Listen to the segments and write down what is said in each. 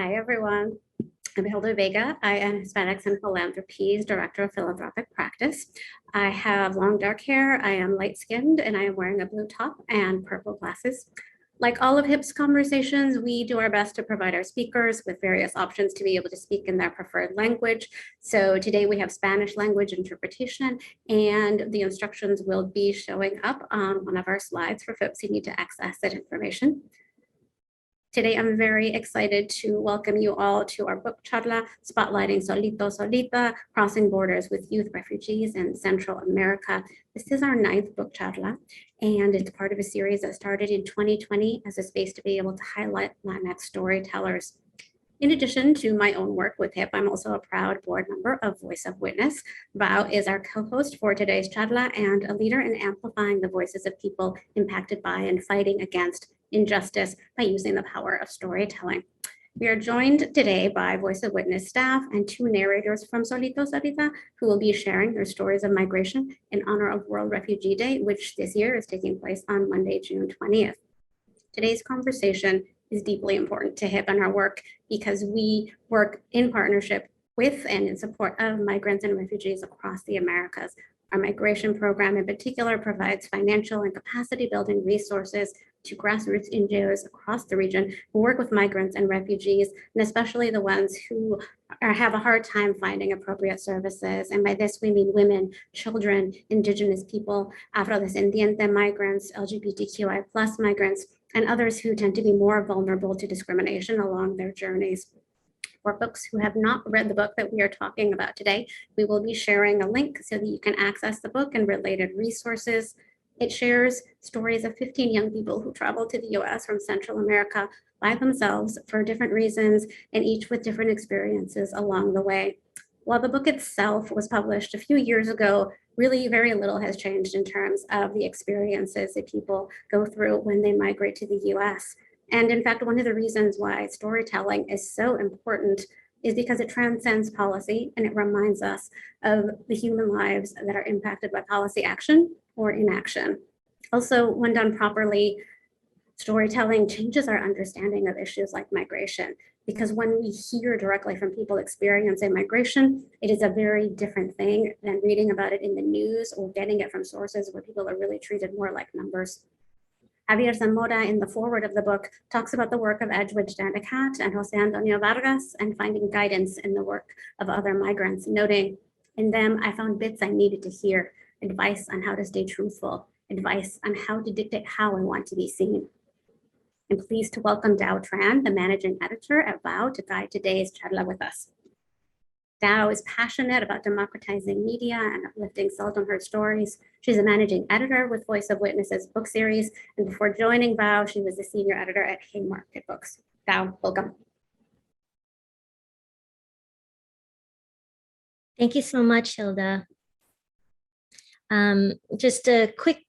Hi, everyone. I'm Hilda Vega. I am Hispanics and Philanthropies Director of Philanthropic Practice. I have long dark hair, I am light-skinned, and I am wearing a blue top and purple glasses. Like all of HIP's conversations, we do our best to provide our speakers with various options to be able to speak in their preferred language. So today we have Spanish language interpretation, and the instructions will be showing up on one of our slides for folks who need to access that information. Today, I'm very excited to welcome you all to our book charla, spotlighting Solito Solita, Crossing Borders with Youth Refugees in Central America. This is our 9th book charla, and it's part of a series that started in 2020 as a space to be able to highlight Latinx storytellers. In addition to my own work with HIP, I'm also a proud board member of Voice of Witness. Val is our co-host for today's charla and a leader in amplifying the voices of people impacted by and fighting against injustice by using the power of storytelling. We are joined today by Voice of Witness staff and 2 narrators from Solito Solita who will be sharing their stories of migration in honor of World Refugee Day, which this year is taking place on Monday, June 20th. Today's conversation is deeply important to HIP and our work because we work in partnership with and in support of migrants and refugees across the Americas. Our migration program in particular provides financial and capacity building resources to grassroots NGOs across the region who work with migrants and refugees, and especially the ones who have a hard time finding appropriate services. And by this, we mean women, children, indigenous people, Afrodescendiente migrants, LGBTQI+ migrants, and others who tend to be more vulnerable to discrimination along their journeys. For folks who have not read the book that we are talking about today, we will be sharing a link so that you can access the book and related resources. It shares stories of 15 young people who traveled to the US from Central America by themselves for different reasons, and each with different experiences along the way. While the book itself was published a few years ago, really very little has changed in terms of the experiences that people go through when they migrate to the US. And in fact, one of the reasons why storytelling is so important is because it transcends policy and it reminds us of the human lives that are impacted by policy action or inaction. Also, when done properly, storytelling changes our understanding of issues like migration, because when we hear directly from people experiencing migration, it is a very different thing than reading about it in the news or getting it from sources where people are really treated more like numbers. Javier Zamora, in the foreword of the book, talks about the work of Edwidge Dandicat and Jose Antonio Vargas and finding guidance in the work of other migrants, noting, in them, I found bits I needed to hear, advice on how to stay truthful, advice on how to dictate how I want to be seen. I'm pleased to welcome Dao Tran, the managing editor at VOW, to guide today's charla with us. Dao is passionate about democratizing media and uplifting seldom heard stories. She's a managing editor with Voice of Witnesses book series, and before joining VOW, she was the senior editor at Haymarket Books. Dao, welcome. Thank you so much, Hilda. Just a quick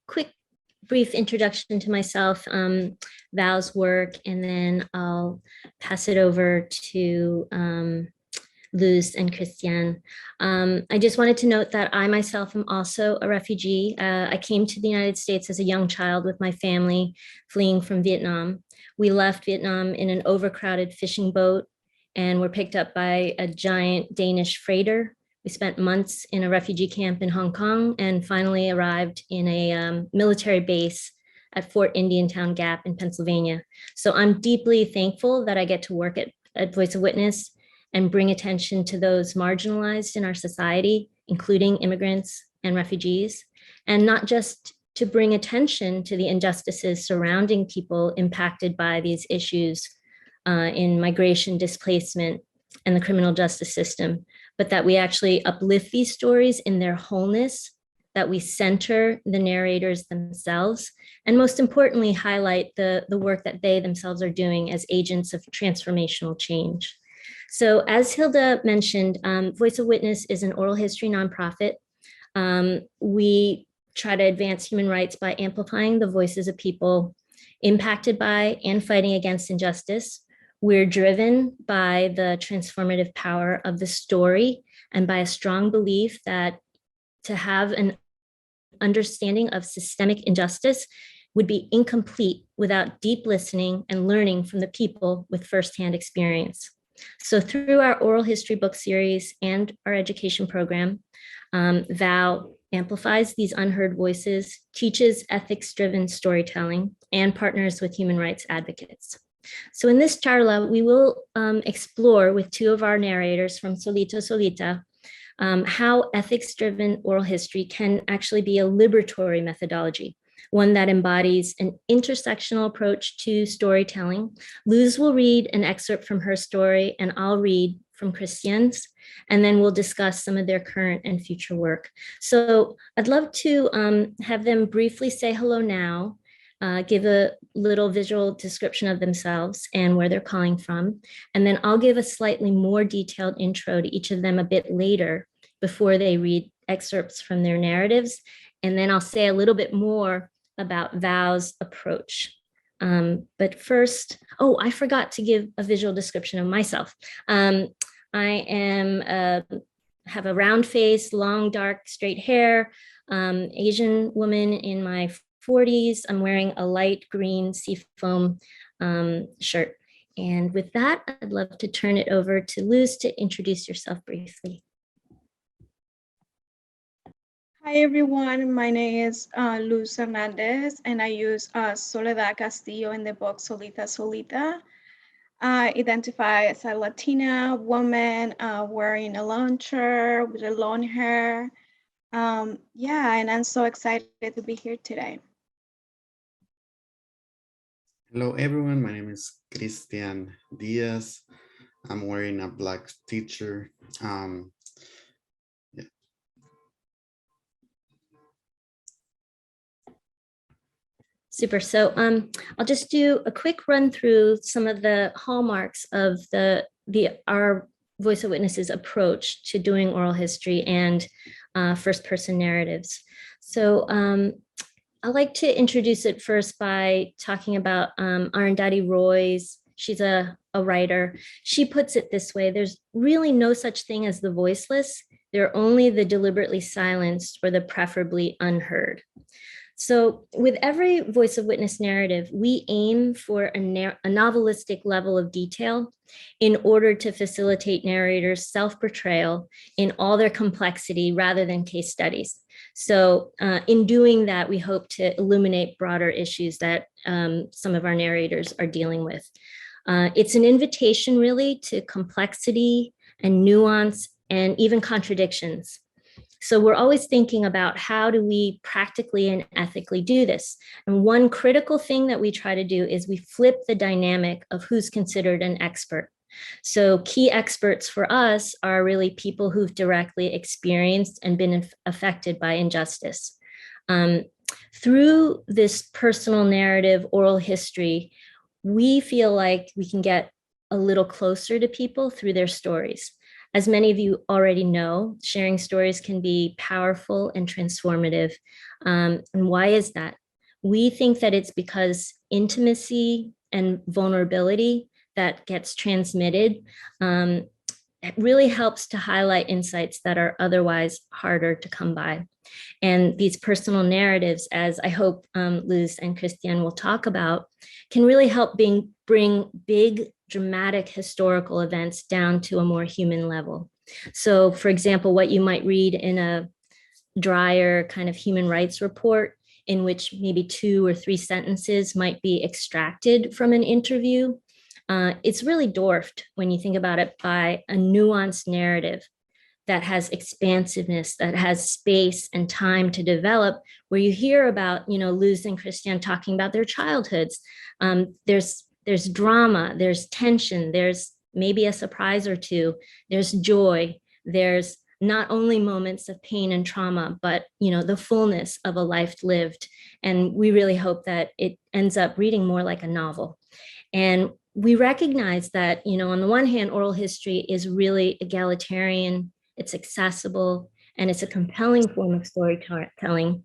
brief introduction to myself, Val's work, and then I'll pass it over to Luz and Christiane. I just wanted to note that I myself am also a refugee. I came to the United States as a young child with my family fleeing from Vietnam. We left Vietnam in an overcrowded fishing boat and were picked up by a giant Danish freighter. We spent months in a refugee camp in Hong Kong and finally arrived in a military base at Fort Indiantown Gap in Pennsylvania. So I'm deeply thankful that I get to work at Voice of Witness and bring attention to those marginalized in our society, including immigrants and refugees, and not just to bring attention to the injustices surrounding people impacted by these issues in migration, displacement, and the criminal justice system, but that we actually uplift these stories in their wholeness, that we center the narrators themselves, and most importantly, highlight the work that they themselves are doing as agents of transformational change. So as Hilda mentioned, Voice of Witness is an oral history nonprofit. We try to advance human rights by amplifying the voices of people impacted by and fighting against injustice. We're driven by the transformative power of the story and by a strong belief that to have an understanding of systemic injustice would be incomplete without deep listening and learning from the people with firsthand experience. So through our oral history book series and our education program, Val amplifies these unheard voices, teaches ethics-driven storytelling, and partners with human rights advocates. So in this charla, we will explore with two of our narrators from Solito Solita how ethics-driven oral history can actually be a liberatory methodology, one that embodies an intersectional approach to storytelling. Luz will read an excerpt from her story, and I'll read from Christian's, and then we'll discuss some of their current and future work. So I'd love to have them briefly say hello now, give a little visual description of themselves and where they're calling from. And then I'll give a slightly more detailed intro to each of them a bit later before they read excerpts from their narratives. And then I'll say a little bit more about Val's approach. But first, oh, I forgot to give a visual description of myself. I have a round face, long, dark, straight hair, Asian woman in my 40s. I'm wearing a light green seafoam shirt. And with that, I'd love to turn it over to Luz to introduce yourself briefly. Hi everyone, my name is Luz Hernandez, and I use Soledad Castillo in the book Solito Solita. I identify as a Latina woman wearing a long shirt with a long hair. Yeah, and I'm so excited to be here today. Hello everyone, my name is Christian Diaz. I'm wearing a black t-shirt. Super. So I'll just do a quick run through some of the hallmarks of our Voice of Witnesses approach to doing oral history and first person narratives. So I'd like to introduce it first by talking about Arundhati Roy's. She's a writer. She puts it this way: there's really no such thing as the voiceless. There are only the deliberately silenced or the preferably unheard. So with every Voice of Witness narrative, we aim for a novelistic level of detail in order to facilitate narrators' self-portrayal in all their complexity rather than case studies. So in doing that, we hope to illuminate broader issues that some of our narrators are dealing with. It's an invitation really to complexity and nuance and even contradictions. So we're always thinking about how do we practically and ethically do this? And one critical thing that we try to do is we flip the dynamic of who's considered an expert. So key experts for us are really people who've directly experienced and been affected by injustice. Through this personal narrative, oral history, we feel like we can get a little closer to people through their stories. As many of you already know, sharing stories can be powerful and transformative. And why is that? We think that it's because intimacy and vulnerability that gets transmitted really helps to highlight insights that are otherwise harder to come by. And these personal narratives, as I hope Luz and Christian will talk about, can really help bring big, dramatic historical events down to a more human level. So for example, what you might read in a drier kind of human rights report in which maybe 2 or 3 sentences might be extracted from an interview, it's really dwarfed when you think about it by a nuanced narrative that has expansiveness, that has space and time to develop, where you hear about, Luz and Christian talking about their childhoods. There's drama, there's tension, there's maybe a surprise or two, there's joy, there's not only moments of pain and trauma, but the fullness of a life lived. And we really hope that it ends up reading more like a novel. And we recognize that, on the one hand, oral history is really egalitarian, it's accessible, and it's a compelling form of storytelling.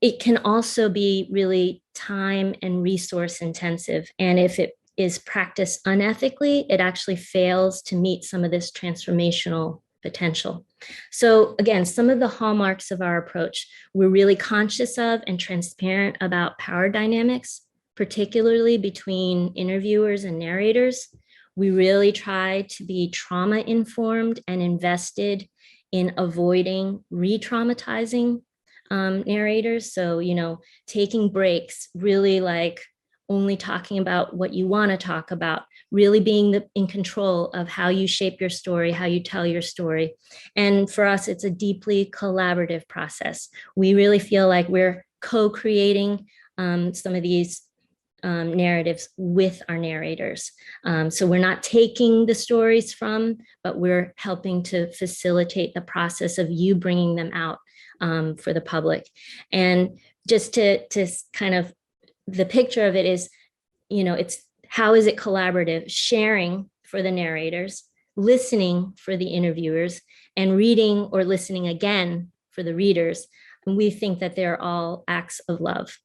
It can also be really time and resource intensive. And if it is practiced unethically, it actually fails to meet some of this transformational potential. So again, some of the hallmarks of our approach, we're really conscious of and transparent about power dynamics, particularly between interviewers and narrators. We really try to be trauma informed and invested in avoiding re-traumatizing narrators. So, taking breaks, really like only talking about what you want to talk about, really being in control of how you shape your story, how you tell your story. And for us, it's a deeply collaborative process. We really feel like we're co-creating some of these narratives with our narrators. So we're not taking the stories from, but we're helping to facilitate the process of you bringing them out for the public. And just to kind of, the picture of it is, it's how is it collaborative? Sharing for the narrators, listening for the interviewers, and reading or listening again for the readers. And we think that they're all acts of love.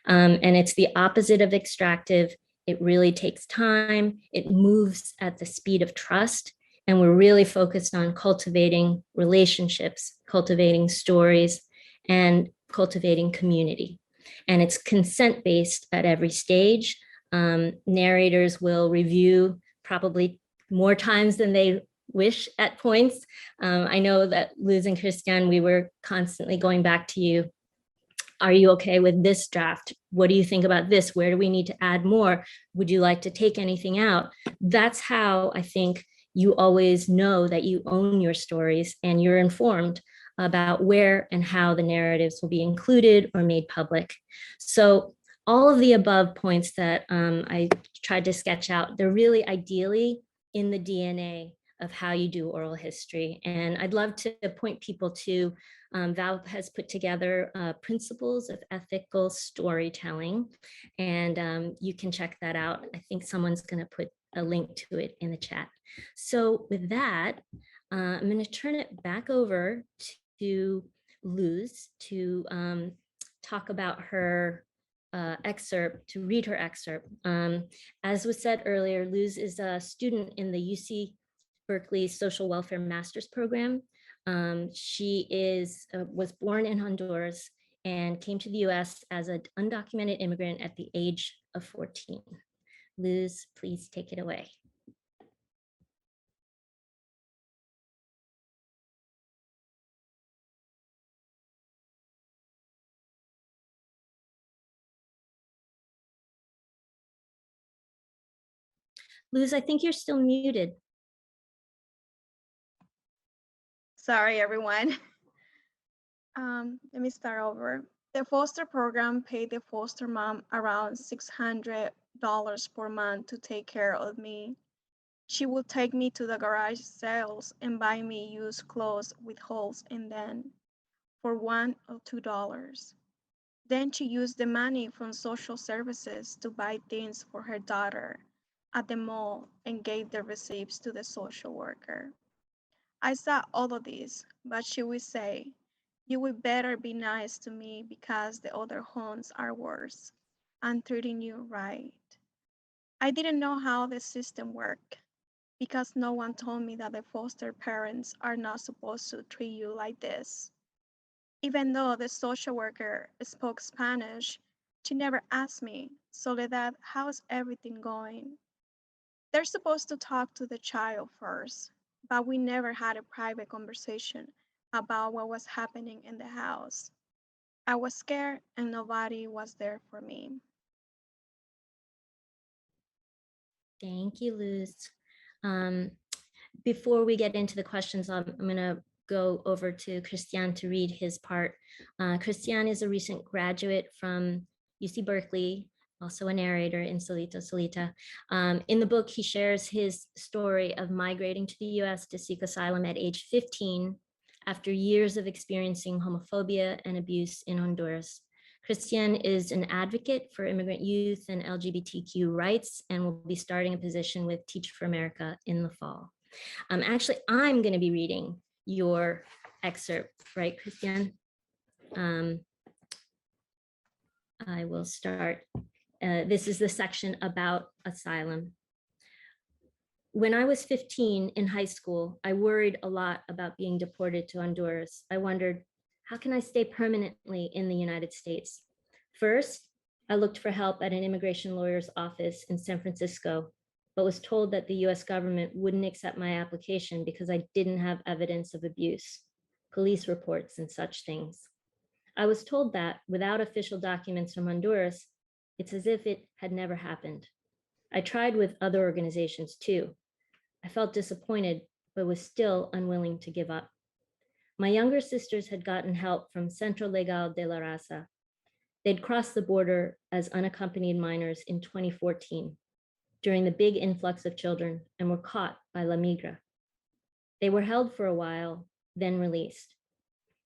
And it's the opposite of extractive. It really takes time. It moves at the speed of trust. And we're really focused on cultivating relationships, cultivating stories, and cultivating community. And it's consent-based at every stage. Narrators will review probably more times than they wish at points. I know that Luz and Christian, we were constantly going back to you. Are you okay with this draft? What do you think about this? Where do we need to add more? Would you like to take anything out? That's how I think you always know that you own your stories and you're informed about where and how the narratives will be included or made public. So all of the above points that I tried to sketch out, they're really ideally in the DNA of how you do oral history. And I'd love to point people to, Val has put together principles of ethical storytelling, and you can check that out. I think someone's going to put a link to it in the chat. So with that, I'm going to turn it back over to Luz to talk about her excerpt, to read her excerpt. As was said earlier, Luz is a student in the UC Berkeley Social Welfare Master's Program. She was born in Honduras and came to the US as an undocumented immigrant at the age of 14. Luz, please take it away. Luz, I think you're still muted. Sorry, everyone. Let me start over. The foster program paid the foster mom around $600 per month to take care of me. She would take me to the garage sales and buy me used clothes with holes in them for $1 or $2. Then she used the money from social services to buy things for her daughter at the mall and gave the receipts to the social worker. I saw all of this, but she would say, "You would better be nice to me because the other homes are worse. I'm treating you right." I didn't know how the system worked because no one told me that the foster parents are not supposed to treat you like this. Even though the social worker spoke Spanish, she never asked me, "Soledad, how's everything going?" They're supposed to talk to the child first, but we never had a private conversation about what was happening in the house. I was scared and nobody was there for me. Thank you, Luz. Before we get into the questions, I'm going to go over to Christian to read his part. Christian is a recent graduate from UC Berkeley, also a narrator in Solito Solita. In the book, he shares his story of migrating to the US to seek asylum at age 15 after years of experiencing homophobia and abuse in Honduras. Christian is an advocate for immigrant youth and LGBTQ rights and will be starting a position with Teach for America in the fall. Actually, I'm going to be reading your excerpt, right, Christian? I will start. This is the section about asylum. When I was 15 in high school, I worried a lot about being deported to Honduras. I wondered, how can I stay permanently in the United States? First, I looked for help at an immigration lawyer's office in San Francisco. but was told that the US government wouldn't accept my application because I didn't have evidence of abuse, police reports, and such things. I was told that without official documents from Honduras, it's as if it had never happened. I tried with other organizations too. I felt disappointed, but was still unwilling to give up. My younger sisters had gotten help from Centro Legal de la Raza. They'd crossed the border as unaccompanied minors in 2014 during the big influx of children and were caught by La Migra. They were held for a while, then released.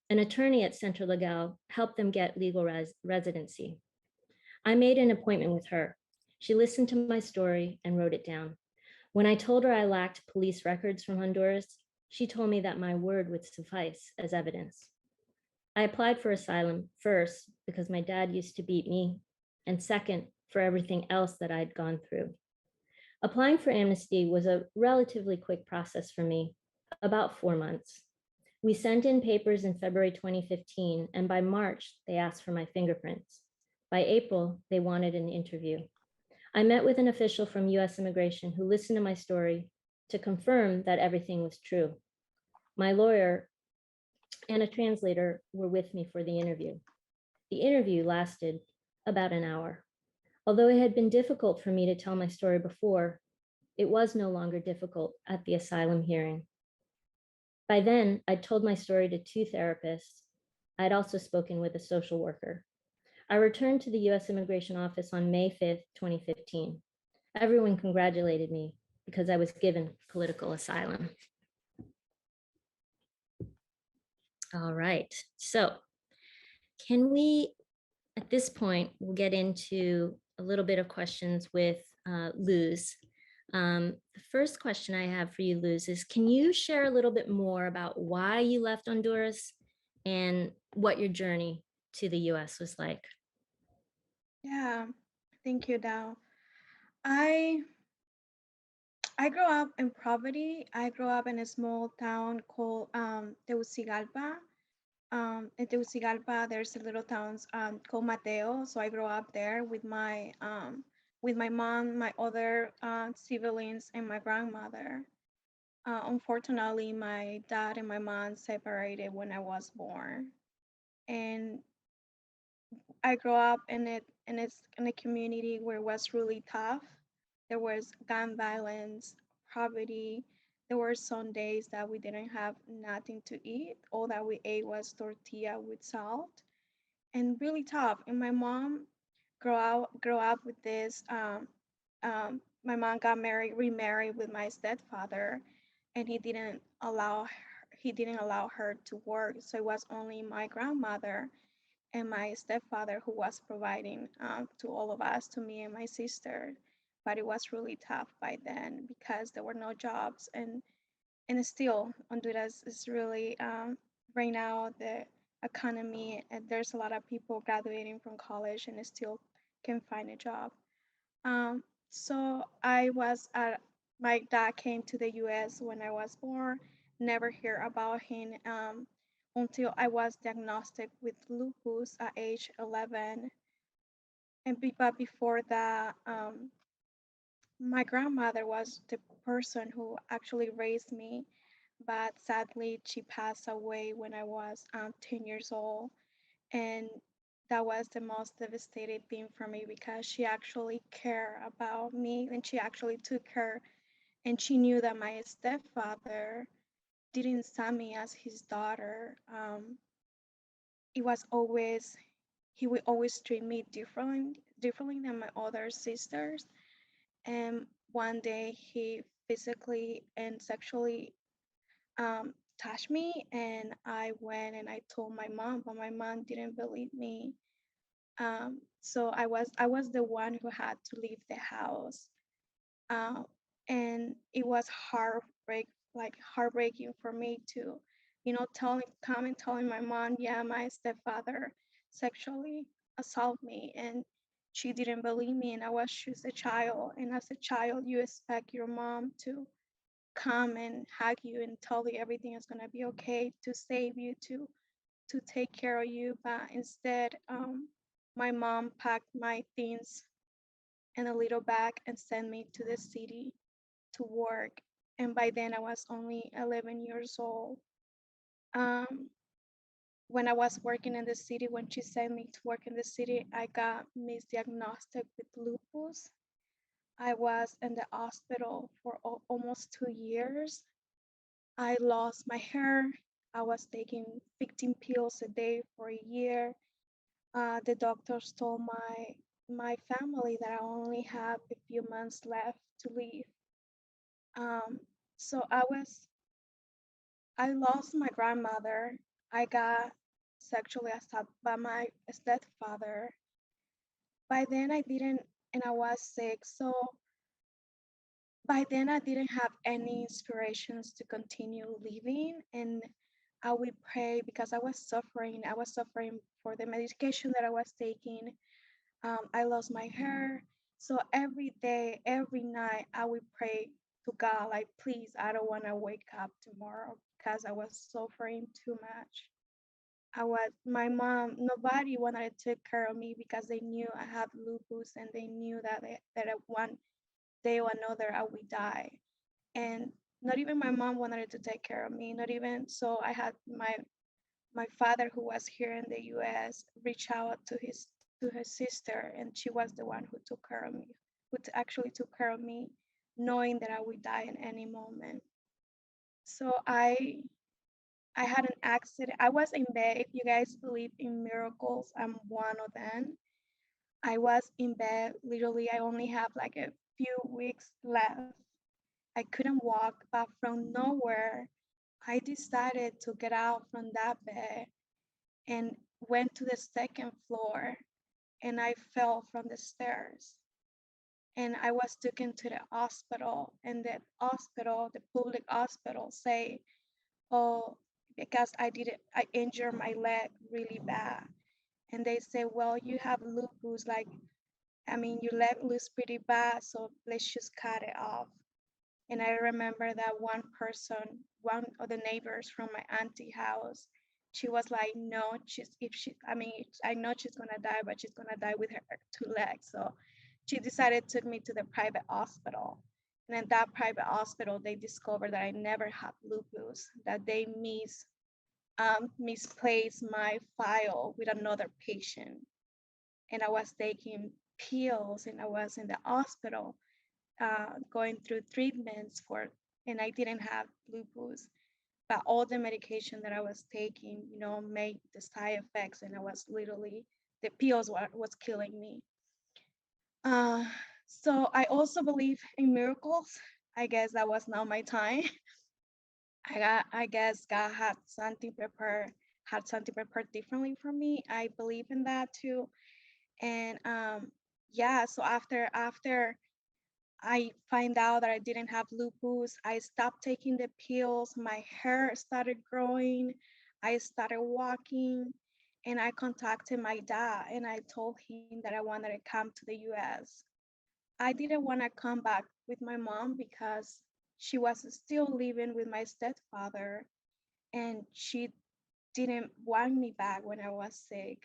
An attorney at Centro Legal helped them get legal residency. I made an appointment with her. She listened to my story and wrote it down. When I told her I lacked police records from Honduras, she told me that my word would suffice as evidence. I applied for asylum first because my dad used to beat me, and second, for everything else that I'd gone through. Applying for Amnesty was a relatively quick process for me, about 4 months. We sent in papers in February 2015, and by March, they asked for my fingerprints. By April, they wanted an interview. I met with an official from US Immigration who listened to my story to confirm that everything was true. My lawyer and a translator were with me for the interview. The interview lasted about an hour. Although it had been difficult for me to tell my story before, it was no longer difficult at the asylum hearing. By then, I'd told my story to 2 therapists. I'd also spoken with a social worker. I returned to the US Immigration Office on May 5th, 2015. Everyone congratulated me because I was given political asylum. All right, so can we, at this point, we'll get into a little bit of questions with Luz. The first question I have for you, Luz, is can you share a little bit more about why you left Honduras and what your journey to the US was like? Yeah, thank you, Dao. I grew up in poverty. I grew up in a small town called Tegucigalpa. In Tegucigalpa, there's a little town called Mateo. So I grew up there with my mom, my other siblings, and my grandmother. Unfortunately, my dad and my mom separated when I was born, and I grew up in a community where it was really tough. There was gun violence, poverty. There were some days that we didn't have nothing to eat. All that we ate was tortilla with salt, and really tough. And my mom grew up with this. My mom got remarried with my stepfather, and he didn't allow her to work. So it was only my grandmother and my stepfather who was providing to all of us, to me and my sister. But it was really tough by then because there were no jobs, and still Honduras is really right now the economy, and there's a lot of people graduating from college and still can find a job. So my dad came to the US when I was born, never hear about him until I was diagnosed with lupus at age 11. But before that, my grandmother was the person who actually raised me, but sadly she passed away when I was 10 years old. And that was the most devastating thing for me because she actually cared about me and she actually took care, and she knew that my stepfather didn't see me as his daughter. It was always He would always treat me differently than my other sisters. And one day he physically and sexually touched me, and I went and I told my mom, but my mom didn't believe me. So I was the one who had to leave the house, uh, and it was heartbreaking for me to, telling my mom, yeah, my stepfather sexually assaulted me, and she didn't believe me, and I was just a child, and as a child, you expect your mom to come and hug you and tell you everything is gonna be okay, to save you, to take care of you, but instead, my mom packed my things in a little bag and sent me to the city to work. And by then I was only 11 years old. When I was working in the city, when she sent me to work in the city, I got misdiagnosed with lupus. I was in the hospital for almost 2 years. I lost my hair. I was taking 15 pills a day for a year. The doctors told my family that I only have a few months left to live. So I lost my grandmother. I got sexually assaulted by my stepfather. By then I didn't, and I was sick. So by then I didn't have any inspirations to continue living. And I would pray because I was suffering. I was suffering for the medication that I was taking. I lost my hair. So every day, every night, I would pray to God, like, please, I don't want to wake up tomorrow because I was suffering too much. My mom, nobody wanted to take care of me because they knew I had lupus and they knew that one day or another I would die. And not even my mom wanted to take care of me, not even, so I had my father, who was here in the US, reach out to his sister, and she was the one who took care of me, actually took care of me, knowing that I would die in any moment. So I had an accident. I was in bed. If you guys believe in miracles, I'm one of them. I was in bed. Literally, I only have like a few weeks left. I couldn't walk, but from nowhere, I decided to get out from that bed and went to the second floor, and I fell from the stairs. And I was taken to the hospital, and the hospital, the public hospital, say, oh, because I injured my leg really bad. And they say, well, you have lupus, like, I mean, your leg looks pretty bad, so let's just cut it off. And I remember that one person, one of the neighbors from my auntie house, she was like, no, I know she's gonna die, but she's gonna die with her 2 legs. So she decided to take me to the private hospital. And in that private hospital, they discovered that I never had lupus, that they misplaced my file with another patient. And I was taking pills and I was in the hospital going through treatments and I didn't have lupus, but all the medication that I was taking, made the side effects, and I was literally, the pills was killing me. So I also believe in miracles. I guess that was not my time. I guess God had something prepared differently for me. I believe in that too. And yeah, so after I find out that I didn't have lupus, I stopped taking the pills, my hair started growing, I started walking, and I contacted my dad and I told him that I wanted to come to the US. I didn't want to come back with my mom because she was still living with my stepfather and she didn't want me back when I was sick.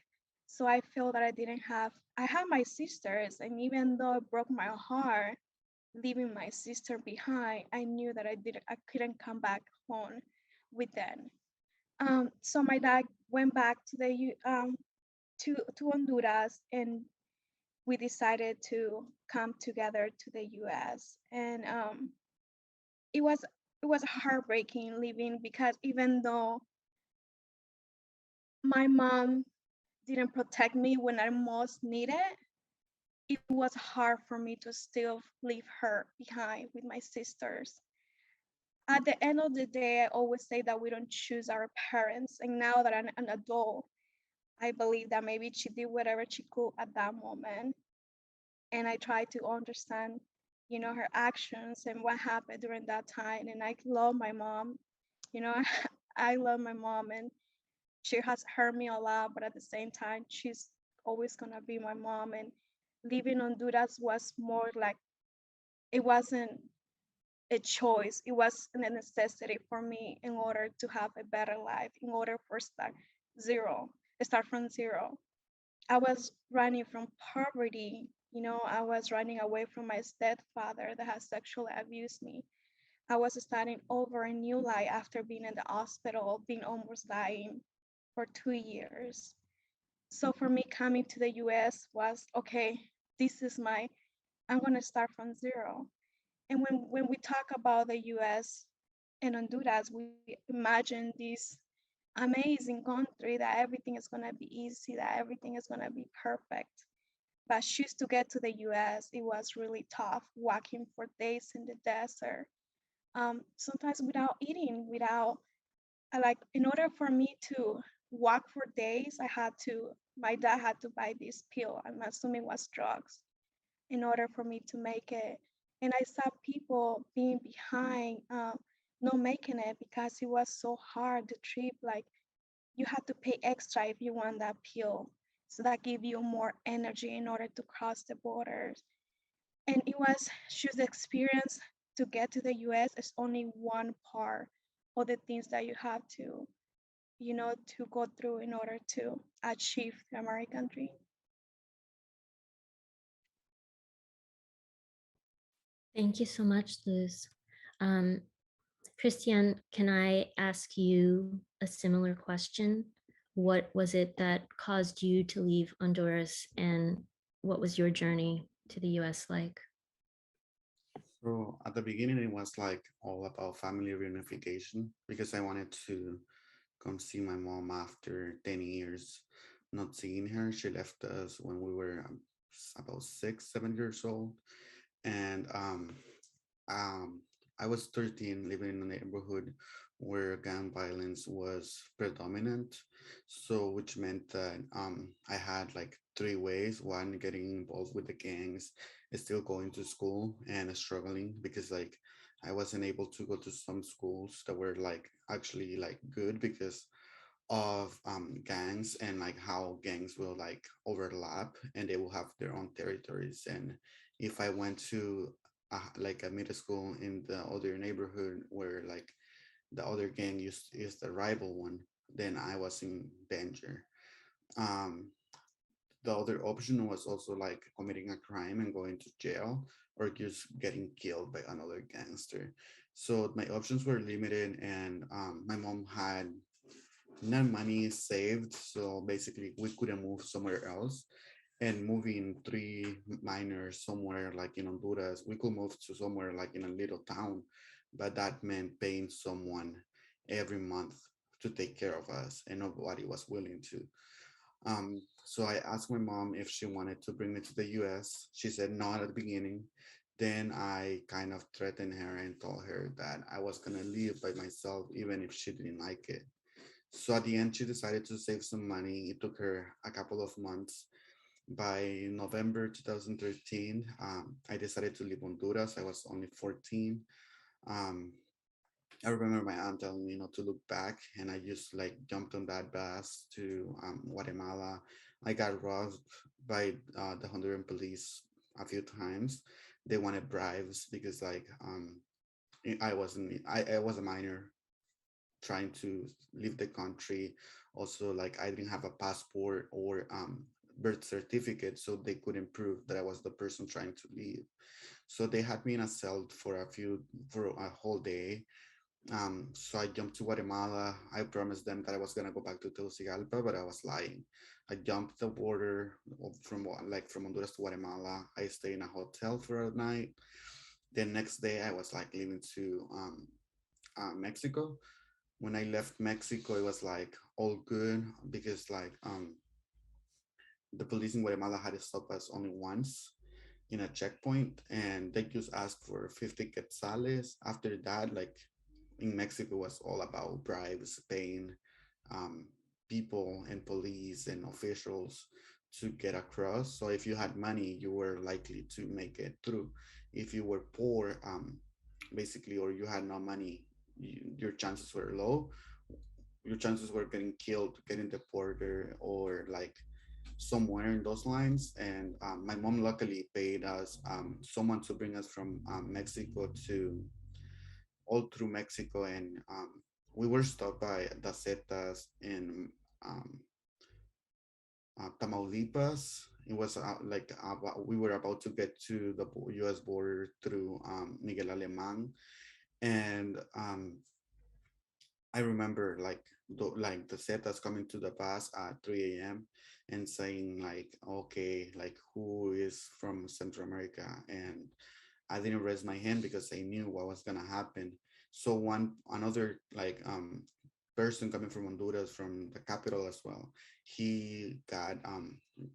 So I felt that I had my sisters, and even though it broke my heart, leaving my sister behind, I knew that I couldn't come back home with them. So my dad went back to Honduras, and we decided to come together to the U.S. And it was heartbreaking leaving, because even though my mom didn't protect me when I most needed, it was hard for me to still leave her behind with my sisters. At the end of the day, I always say that we don't choose our parents. And now that I'm an adult, I believe that maybe she did whatever she could at that moment. And I try to understand, her actions and what happened during that time. And I love my mom. I love my mom, and she has hurt me a lot, but at the same time, she's always gonna be my mom. And living in Honduras was more like, it wasn't a choice. It was a necessity for me in order to have a better life, in order for start from zero. I was running from poverty I was running away from my stepfather that has sexually abused me. I was starting over a new life after being in the hospital, being almost dying for 2 years. So for me, coming to the US was okay, this is I'm going to start from zero. And when we talk about the US and Honduras, we imagine this amazing country that everything is going to be easy, that everything is going to be perfect. But just to get to the US, it was really tough walking for days in the desert. Sometimes without eating, in order for me to walk for days, my dad had to buy this pill. I'm assuming it was drugs in order for me to make it. And I saw people being behind, not making it because it was so hard. The trip, like you had to pay extra if you want that pill. So that gave you more energy in order to cross the borders. And it was just the experience to get to the US is only one part of the things that you have to go through in order to achieve the American dream. Thank you so much, Luz. Um, Christian, can I ask you a similar question? What was it that caused you to leave Honduras, and what was your journey to the US like? So at the beginning, it was like all about family reunification because I wanted to come see my mom after 10 years not seeing her. She left us when we were about 6, 7 years old. And um, I was 13, living in a neighborhood where gang violence was predominant. So, which meant that I had like three ways: one, getting involved with the gangs, still going to school and struggling because like I wasn't able to go to some schools that were like actually like good because of gangs and like how gangs will like overlap and they will have their own territories. And if I went to like a middle school in the other neighborhood where like the other gang is the rival one, then I was in danger. um the other option was also like committing a crime and going to jail or just getting killed by another gangster. So my options were limited, and my mom had no money saved, so basically we couldn't move somewhere else. And moving three minors somewhere like in Honduras, we could move to somewhere like in a little town, but that meant paying someone every month to take care of us, and nobody was willing to. So I asked my mom if she wanted to bring me to the US. She said no at the beginning. Then I kind of threatened her and told her that I was gonna leave by myself, even if she didn't like it. So at the end, she decided to save some money. It took her a couple of months. By November 2013, I decided to leave Honduras. I was only 14. Um, I remember my aunt telling me not to look back, and I just like jumped on that bus to Guatemala. I got robbed by the Honduran police a few times. They wanted bribes because like I was a minor trying to leave the country. Also, like I didn't have a passport or birth certificate, so they couldn't prove that I was the person trying to leave. So they had me in a cell for a whole day. So I jumped to Guatemala. I promised them that I was gonna go back to Tegucigalpa, but I was lying. I jumped the border from Honduras to Guatemala. I stayed in a hotel for a night. The next day, I was like leaving to Mexico. When I left Mexico, it was like all good because like the police in Guatemala had to stop us only once in a checkpoint, and they just asked for 50 quetzales. After that, like in Mexico was all about bribes, paying um, people and police and officials to get across. So if you had money, you were likely to make it through. If you were poor, basically, or you had no money, your chances were low. Your chances were getting killed, getting deported, or like somewhere in those lines. And my mom luckily paid us someone to bring us from Mexico to all through Mexico, and we were stopped by the Zetas in Tamaulipas, it was like we were about to get to the U.S. border through Miguel Alemán, and I remember like the Zetas coming to the bus at 3 a.m. and saying like, okay, like who is from Central America? And I didn't raise my hand because I knew what was gonna happen. So another like person coming from Honduras, from the capital as well, he got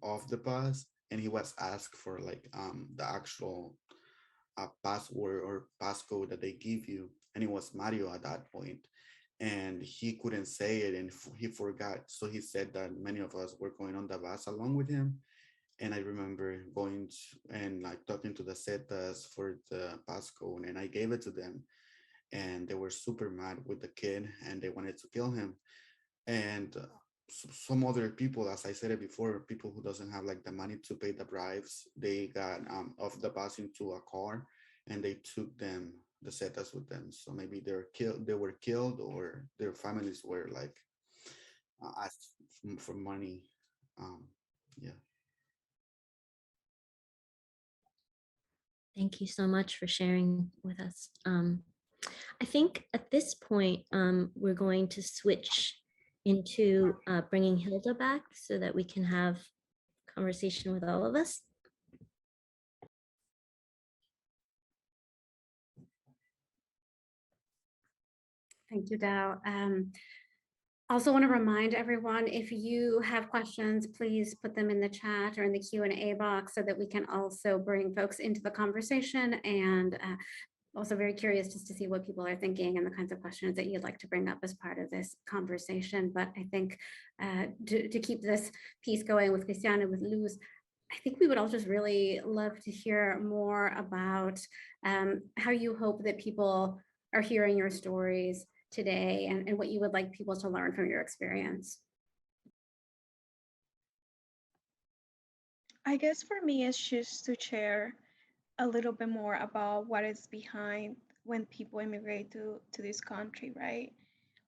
off the bus and he was asked for like the actual password or passcode that they give you, and it was Mario at that point, and he couldn't say it, and he forgot. So he said that many of us were going on the bus along with him, and I remember going and like talking to the Zetas for the passcode, and I gave it to them, and they were super mad with the kid, and they wanted to kill him. And some other people, as I said it before, people who doesn't have like the money to pay the bribes, they got off the bus into a car, and they took them, the Zetas, with them. So maybe they were killed, or their families were like asked for money. um yeah. Thank you so much for sharing with us. I think at this point, we're going to switch into bringing Hilda back so that we can have conversation with all of us. Thank you, Dao. Also want to remind everyone, if you have questions, please put them in the chat or in the Q&A box so that we can also bring folks into the conversation, and also very curious just to see what people are thinking and the kinds of questions that you'd like to bring up as part of this conversation. But I think to keep this piece going with Christiane and with Luz, I think we would all just really love to hear more about how you hope that people are hearing your stories today, and what you would like people to learn from your experience. I guess for me, it's just to share a little bit more about what is behind when people immigrate to this country, right?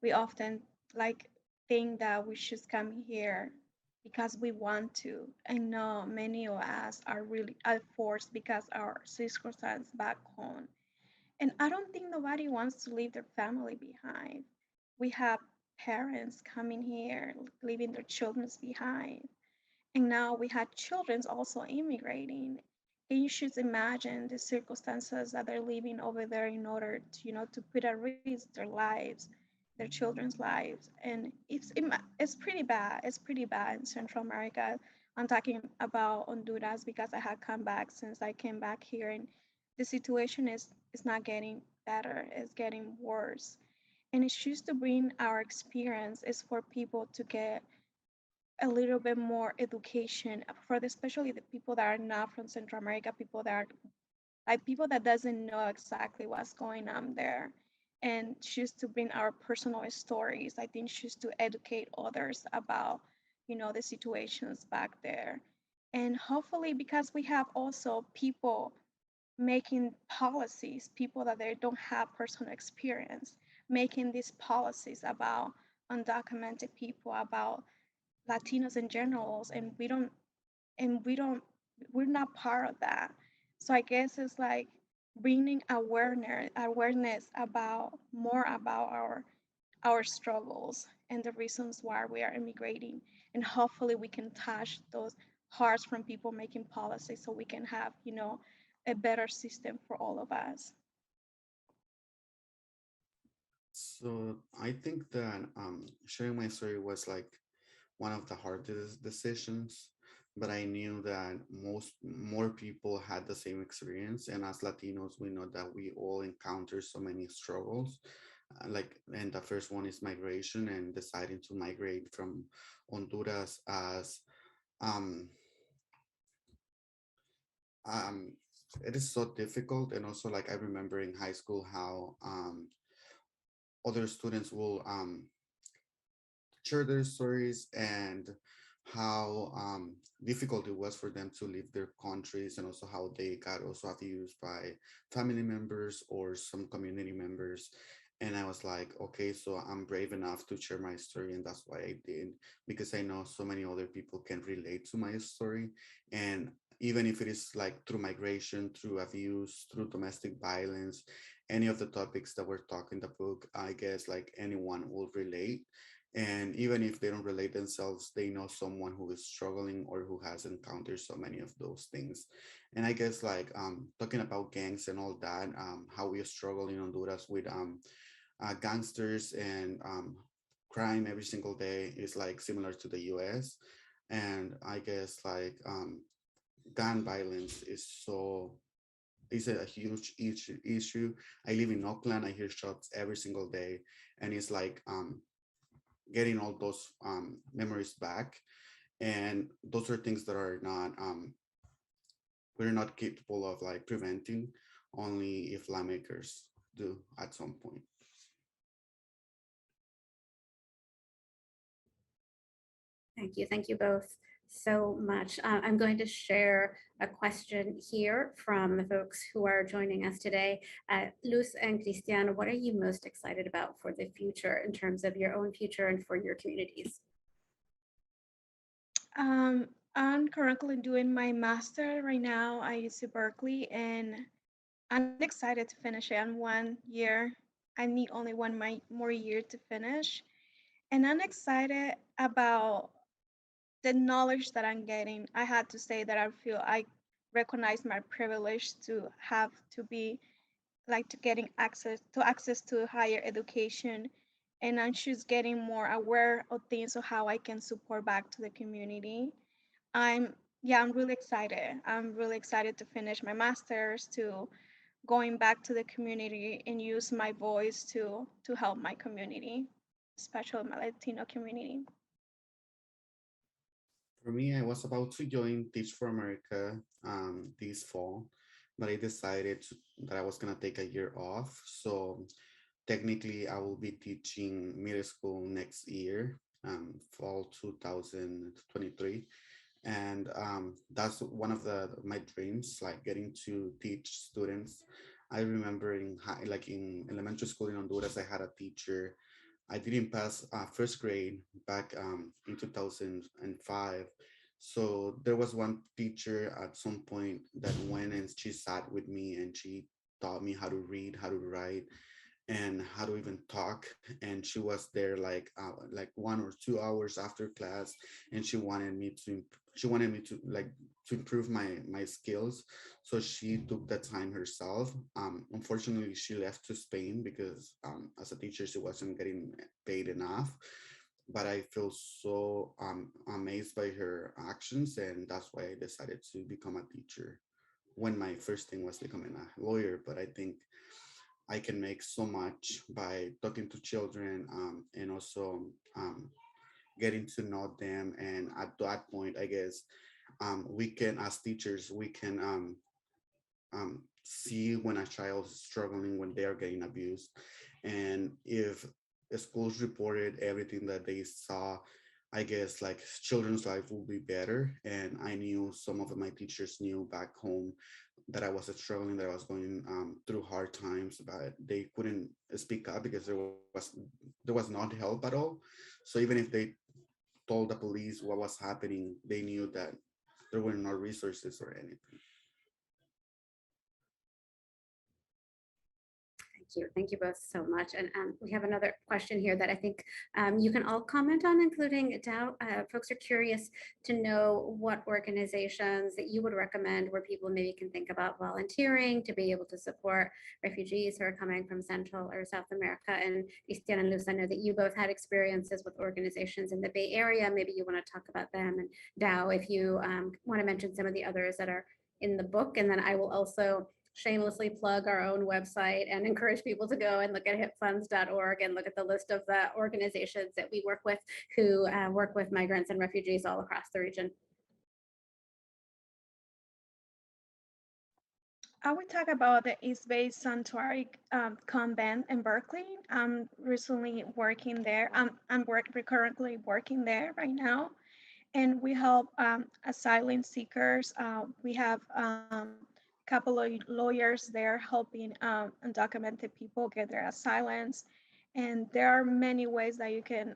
We often like think that we should come here because we want to. I know many of us are forced because our circumstances back home. And I don't think nobody wants to leave their family behind. We have parents coming here, leaving their children behind. And now we had children also immigrating. And you should imagine the circumstances that they're living over there in order to, to put at risk their lives, their children's lives. And it's pretty bad. It's pretty bad in Central America. I'm talking about Honduras because I had come back since I came back here, and the situation is not getting better. It's getting worse. And it's just to bring our experience is for people to get a little bit more education for especially the people that are not from Central America, people that are like people that doesn't know exactly what's going on there, and just to bring our personal stories. I think just to educate others about, the situations back there, and hopefully because we have also people making policies, people that they don't have personal experience, making these policies about undocumented people, about Latinos in general, and we don't we're not part of that. So I guess it's like bringing awareness about more about our struggles and the reasons why we are immigrating, and hopefully we can touch those hearts from people making policies so we can have a better system for all of us. So I think that sharing my story was like one of the hardest decisions, but I knew that more people had the same experience, and as Latinos, we know that we all encounter so many struggles. And the first one is migration, and deciding to migrate from Honduras as um, um, it is so difficult. And also, like I remember in high school how other students will share their stories, and how difficult it was for them to leave their countries, and also how they got also abused by family members or some community members. And I was like, okay, so I'm brave enough to share my story, and that's why I did, because I know so many other people can relate to my story. And even if it is like through migration, through abuse, through domestic violence, any of the topics that were talked in the book, I guess like anyone will relate. And even if they don't relate themselves, they know someone who is struggling or who has encountered so many of those things. And I guess like talking about gangs and all that, how we struggle in Honduras with gangsters and crime every single day is like similar to the US. And I guess like gun violence is a huge issue. I live in Oakland. I hear shots every single day, and it's like getting all those memories back. And those are things that are not we're not capable of like preventing. Only if lawmakers do at some point. Thank you both so much. I'm going to share a question here from the folks who are joining us today. Luz and Cristiano, what are you most excited about for the future in terms of your own future and for your communities? I'm currently doing my master right now at UC Berkeley, and I'm excited to finish it in 1 year. I need only more year to finish, and I'm excited about the knowledge that I'm getting. I had to say that I feel I recognize my privilege to have to be like to getting access to higher education, and I'm just getting more aware of things of how I can support back to the community. I'm yeah, I'm really excited. I'm really excited to finish my master's, to going back to the community and use my voice to help my community, especially my Latino community. For me, I was about to join Teach for America this fall, but I decided that I was gonna take a year off. So technically, I will be teaching middle school next year, fall 2023, and that's one of the my dreams, like getting to teach students. I remember like in elementary school in Honduras, I had a teacher. I didn't pass first grade back in 2005. So there was one teacher at some point that went and she sat with me and she taught me how to read, how to write, and how to even talk. And she was there like 1 or 2 hours after class, and she wanted me to like to improve my skills. So she took the time herself. Unfortunately, she left to Spain because as a teacher she wasn't getting paid enough. But I feel so amazed by her actions, and that's why I decided to become a teacher, when my first thing was becoming a lawyer. But I think I can make so much by talking to children, and also getting to know them. And at that point, I guess we can, as teachers, we can see when a child is struggling, when they are getting abused. And if the schools reported everything that they saw, I guess like children's life will be better. And I knew some of my teachers knew back home that I was struggling, that I was going through hard times, but they couldn't speak up because there was not help at all. So even if they told the police what was happening, they knew that there were no resources or anything. Thank you. Thank you both so much. And we have another question here that I think you can all comment on, including Dow. Folks are curious to know what organizations that you would recommend where people maybe can think about volunteering to be able to support refugees who are coming from Central or South America. And Cristian and Luz, I know that you both had experiences with organizations in the Bay Area. Maybe you want to talk about them. And Dow, if you want to mention some of the others that are in the book. And then I will also shamelessly plug our own website and encourage people to go and look at hipfunds.org and look at the list of the organizations that we work with who work with migrants and refugees all across the region. I will talk about the East Bay Sanctuary Convent in Berkeley. I'm recently working there. We're currently working there right now, and we help asylum seekers. We have couple of lawyers there helping undocumented people get their asylums. And there are many ways that you can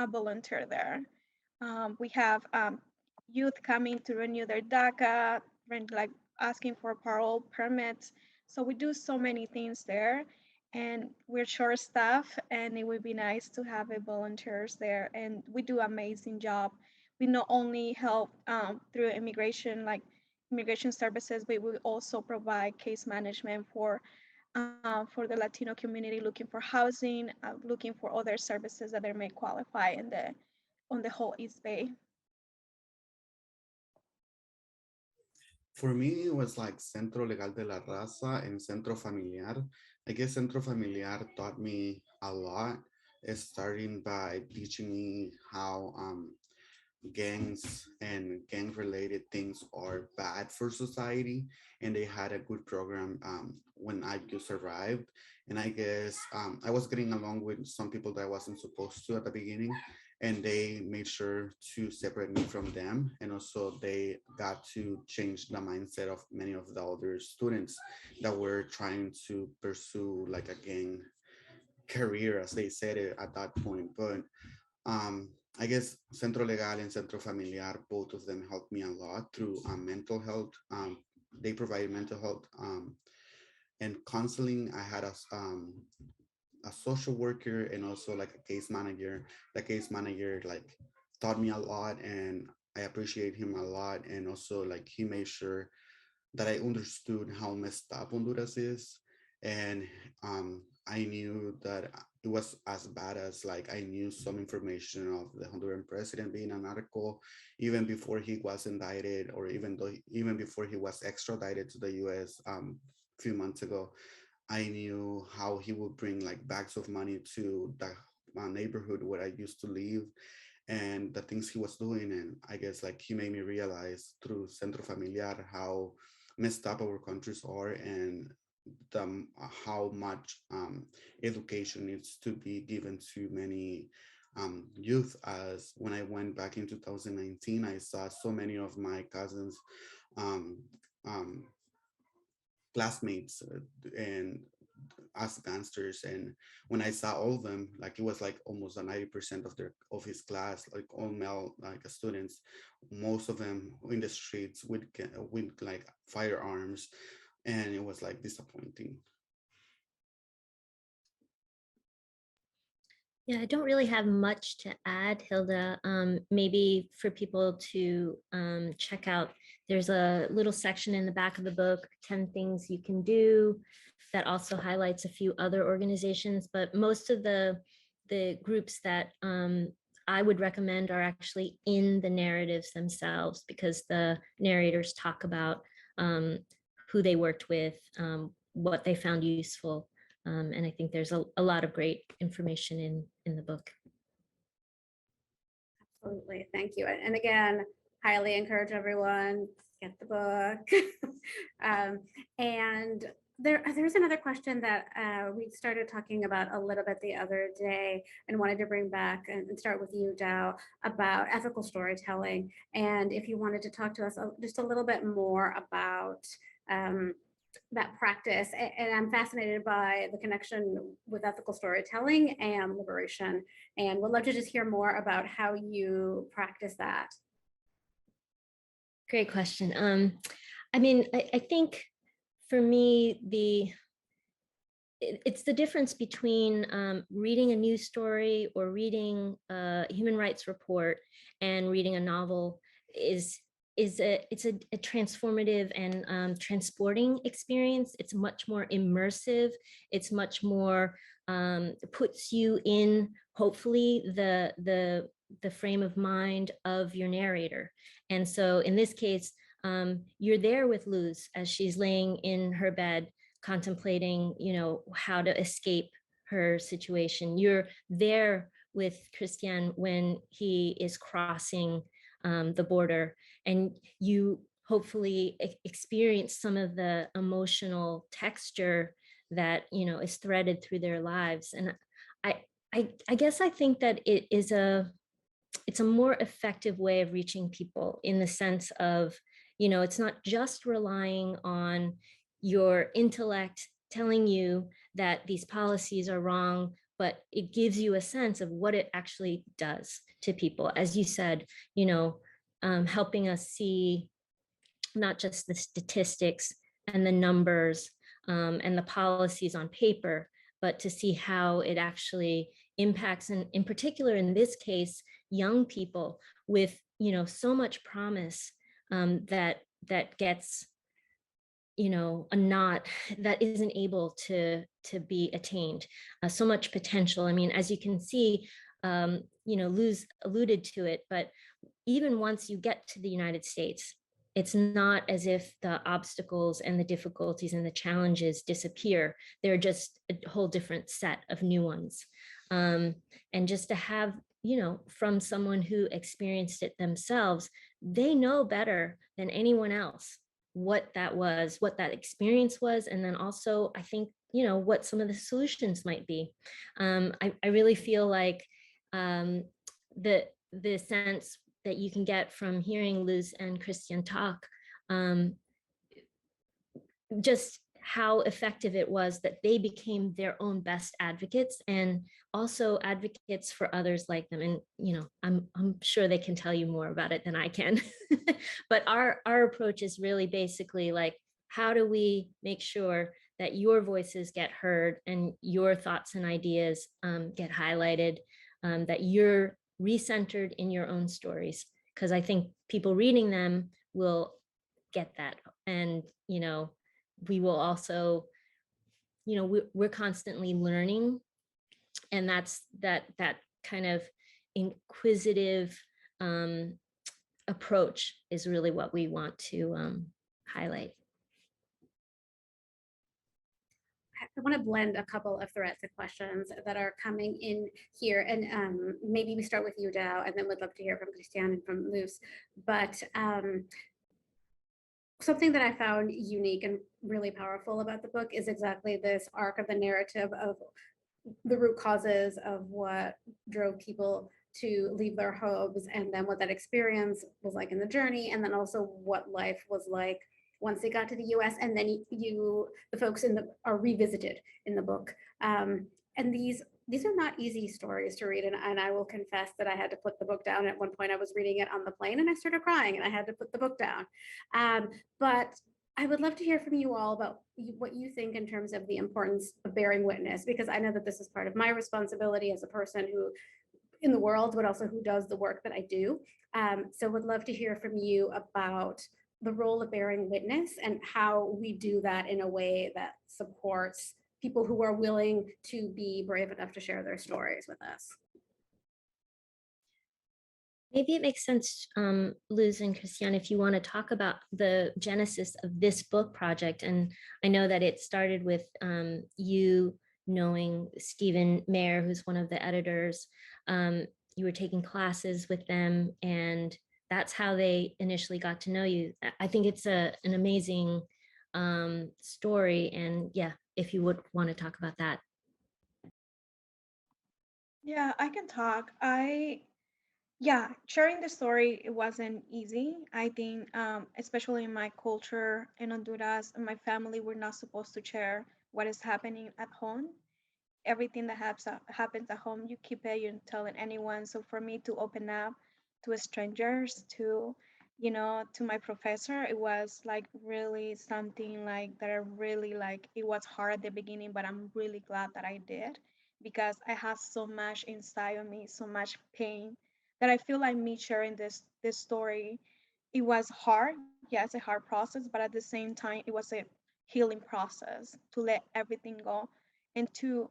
volunteer there. We have youth coming to renew their DACA, like asking for parole permits. So we do so many things there, and we're short staff, and it would be nice to have volunteers there. And we do amazing job. We not only help through immigration, like immigration services, but we also provide case management for the Latino community looking for housing, looking for other services that they may qualify in the on the whole East Bay. For me, it was like Centro Legal de la Raza and Centro Familiar. I guess Centro Familiar taught me a lot, starting by teaching me how gangs and gang related things are bad for society, and they had a good program when I just arrived. And I guess I was getting along with some people that I wasn't supposed to at the beginning, and they made sure to separate me from them. And also they got to change the mindset of many of the other students that were trying to pursue like a gang career, as they said it at that point. But I guess Centro Legal and Centro Familiar, both of them helped me a lot through mental health. They provided mental health and counseling. I had a social worker and also like a case manager. The case manager like taught me a lot, and I appreciate him a lot. And also like he made sure that I understood how messed up Honduras is. And I knew that it was as bad as like I knew some information of the Honduran president being a narco even before he was indicted, or even before he was extradited to the US a few months ago. I knew how he would bring like bags of money to the neighborhood where I used to live, and the things he was doing. And I guess like he made me realize through Centro Familiar how messed up our countries are, and how much education needs to be given to many youth. As when I went back in 2019, I saw so many of my cousins, um, um, classmates, and as gangsters. And when I saw all of them, like it was like almost a 90% of his class, like all male like students, most of them in the streets with like firearms, and it was like disappointing. Yeah, I don't really have much to add, Hilda. Maybe for people to check out, there's a little section in the back of the book, 10 things you can do, that also highlights a few other organizations, but most of the groups that I would recommend are actually in the narratives themselves, because the narrators talk about who they worked with, what they found useful. And I think there's a lot of great information in the book. Absolutely, thank you. And again, highly encourage everyone, get the book. And there's another question that we started talking about a little bit the other day, and wanted to bring back and start with you, Dow, about ethical storytelling. And if you wanted to talk to us just a little bit more about that practice. And I'm fascinated by the connection with ethical storytelling and liberation, and would love to just hear more about how you practice that. Great question. I mean, I think for me, it's the difference between reading a news story or reading a human rights report and reading a novel. It's a transformative and transporting experience. It's much more immersive. It's much more puts you in, hopefully, the frame of mind of your narrator. And so in this case, you're there with Luz as she's laying in her bed, contemplating, how to escape her situation. You're there with Christian when he is crossing the border, and you hopefully experience some of the emotional texture that is threaded through their lives. And I guess I think that it's a more effective way of reaching people, in the sense of it's not just relying on your intellect telling you that these policies are wrong, but it gives you a sense of what it actually does to people. As you said, helping us see not just the statistics and the numbers and the policies on paper, but to see how it actually impacts, and in particular, in this case, young people with, so much promise that gets, a knot that isn't able to be attained. So much potential. I mean, as you can see, Luz alluded to it, but even once you get to the United States, it's not as if the obstacles and the difficulties and the challenges disappear. They're just a whole different set of new ones. And just to have, from someone who experienced it themselves, they know better than anyone else what that was, what that experience was, and then also, I think, what some of the solutions might be. I really feel like the sense that you can get from hearing Luz and Christian talk, just how effective it was that they became their own best advocates and also advocates for others like them. And I'm sure they can tell you more about it than I can. But our approach is really basically like, how do we make sure that your voices get heard and your thoughts and ideas get highlighted, that you're recentered in your own stories? Because I think people reading them will get that. And we will also, we're constantly learning, and that's that kind of inquisitive approach is really what we want to highlight. I want to blend a couple of threads of questions that are coming in here, and maybe we start with you, Dow, and then we'd love to hear from Christian and from Luz. But something that I found unique and really powerful about the book is exactly this arc of the narrative of the root causes of what drove people to leave their homes, and then what that experience was like in the journey, and then also what life was like once they got to the US, and then the folks are revisited in the book. And these are not easy stories to read, and I will confess that I had to put the book down. At one point I was reading it on the plane and I started crying and I had to put the book down. But I would love to hear from you all about what you think in terms of the importance of bearing witness, because I know that this is part of my responsibility as a person who in the world, but also who does the work that I do. So would love to hear from you about the role of bearing witness and how we do that in a way that supports people who are willing to be brave enough to share their stories with us. Maybe it makes sense, Luz and Christian, if you want to talk about the genesis of this book project. And I know that it started with you knowing Stephen Mayer, who's one of the editors. You were taking classes with them, and that's how they initially got to know you. I think it's an amazing story. And yeah, if you would want to talk about that. Yeah, I can talk. Yeah, sharing the story, it wasn't easy. I think, especially in my culture in Honduras and my family, we're not supposed to share what is happening at home. Everything that happens at home, you keep it, you're not telling anyone. So for me to open up to strangers, to my professor, it was like really something like that I really like. It was hard at the beginning, but I'm really glad that I did, because I have so much inside of me, so much pain, that I feel like me sharing this story, it was hard. Yes, a hard process, but at the same time, it was a healing process to let everything go and to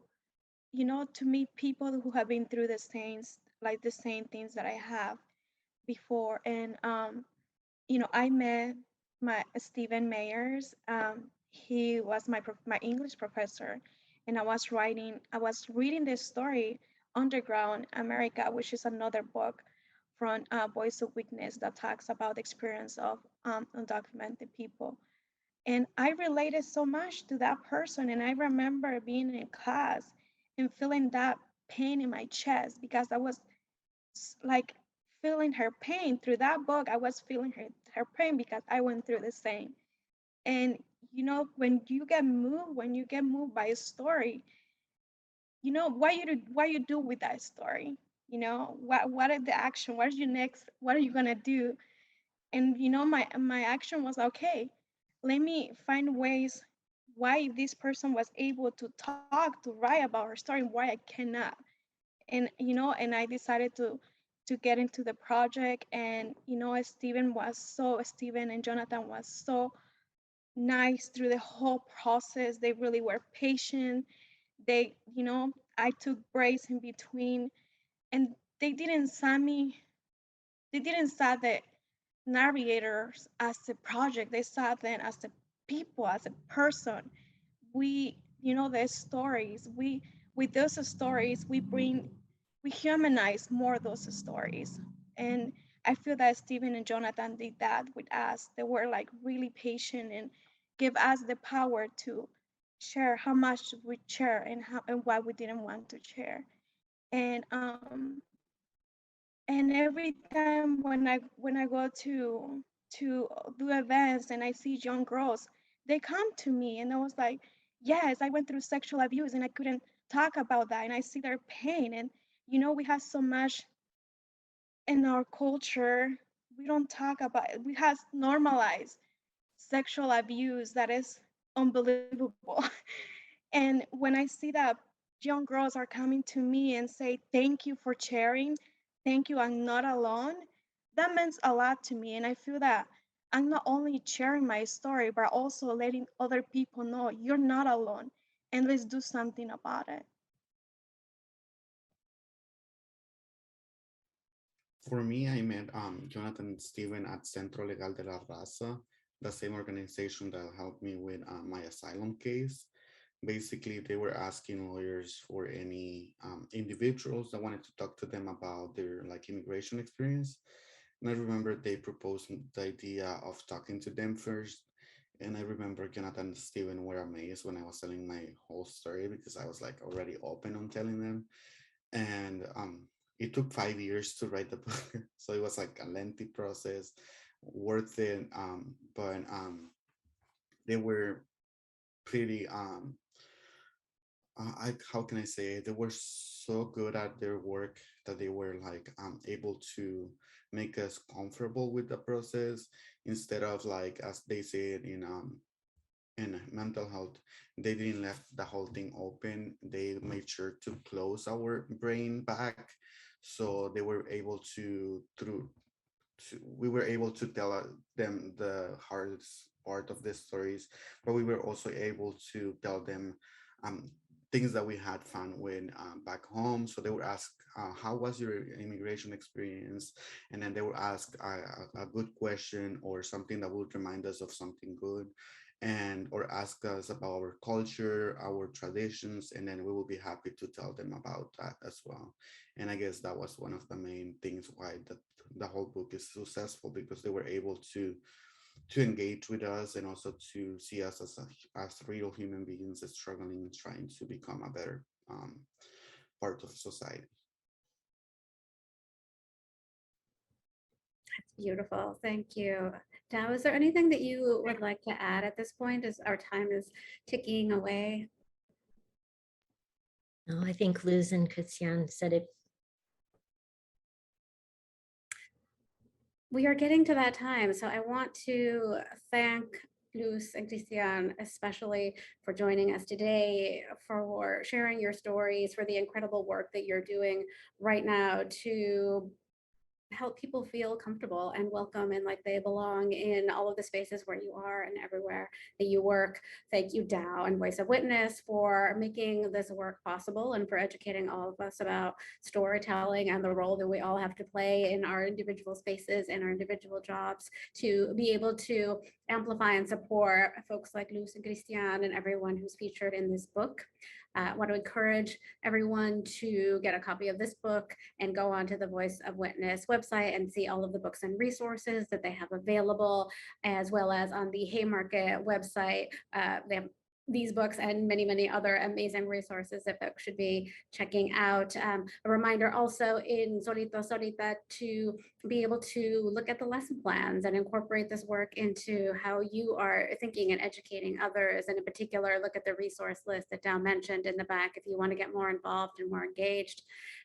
meet people who have been through the same things that I have before. And I met my Stephen Mayers. He was my English professor, and I was reading this story, Underground America, which is another book from Voice of Witness that talks about the experience of undocumented people. And I related so much to that person. And I remember being in class and feeling that pain in my chest, because I was like feeling her pain through that book. I was feeling her pain because I went through the same. And you know, when you get moved by a story, you know what you do with that story. You know, what are the action? What is your next? What are you gonna do? And you know, my action was okay. Let me find ways why this person was able to talk, to write about her story, and why I cannot. And you know, and I decided to get into the project. And you know, Stephen and Jonathan was so nice through the whole process. They really were patient. They, you know, I took breaks in between, and they didn't send me. They didn't set the narrators as a project. They saw them as a people, as a person. We, you know, the stories. We with those stories, we humanize more those stories. And I feel that Stephen and Jonathan did that with us. They were like really patient and give us the power to share how much we share and how and what we didn't want to share. And every time when I go to do events and I see young girls, they come to me and I was like, yes, I went through sexual abuse and I couldn't talk about that, and I see their pain. And you know, we have so much in our culture. We don't talk about it. We have normalized sexual abuse that is unbelievable. And when I see that young girls are coming to me and say, thank you for sharing, thank you, I'm not alone, that means a lot to me. And I feel that I'm not only sharing my story, but also letting other people know you're not alone and let's do something about it. For me, I met Jonathan and Steven at Centro Legal de la Raza, the same organization that helped me with my asylum case. Basically, they were asking lawyers for any individuals that wanted to talk to them about their like immigration experience. And I remember they proposed the idea of talking to them first. And I remember Jonathan and Steven were amazed when I was telling my whole story because I was like already open on telling them. And it took 5 years to write the book. So it was like a lengthy process, worth it. But they were pretty how can I say, they were so good at their work that they were like able to make us comfortable with the process instead of like as they said in mental health, they didn't left the whole thing open. They made sure to close our brain back, so they were able to we were able to tell them the hardest part of the stories, but we were also able to tell them um, things that we had fun with back home. So they would ask, how was your immigration experience? And then they would ask a good question or something that would remind us of something good, and or ask us about our culture, our traditions, and then we will be happy to tell them about that as well. And I guess that was one of the main things why the whole book is successful, because they were able to engage with us and also to see us as real human beings struggling and trying to become a better part of society. Beautiful. Thank you. Dow, is there anything that you would like to add at this point as our time is ticking away? No, I think Luz and Christian said it. We are getting to that time, so I want to thank Luz and Christian, especially for joining us today, for sharing your stories, for the incredible work that you're doing right now to help people feel comfortable and welcome and like they belong in all of the spaces where you are and everywhere that you work. Thank you, Dow and Voice of Witness, for making this work possible and for educating all of us about storytelling and the role that we all have to play in our individual spaces and our individual jobs to be able to amplify and support folks like Luz and Christian and everyone who's featured in this book. I want to encourage everyone to get a copy of this book and go onto the Voice of Witness website and see all of the books and resources that they have available, as well as on the Haymarket website. They have these books and many, many other amazing resources that folks should be checking out. A reminder also in Solito Solita to be able to look at the lesson plans and incorporate this work into how you are thinking and educating others. And in particular, look at the resource list that Dow mentioned in the back if you want to get more involved and more engaged.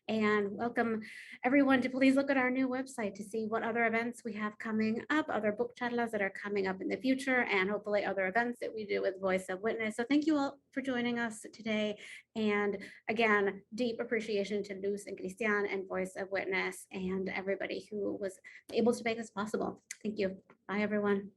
And welcome everyone to please look at our new website to see what other events we have coming up, other book charlas that are coming up in the future, and hopefully other events that we do with Voice of Witness. So thank you all for joining us today. And again, deep appreciation to Luz and Christian and Voice of Witness and everybody who was able to make this possible. Thank you. Bye, everyone.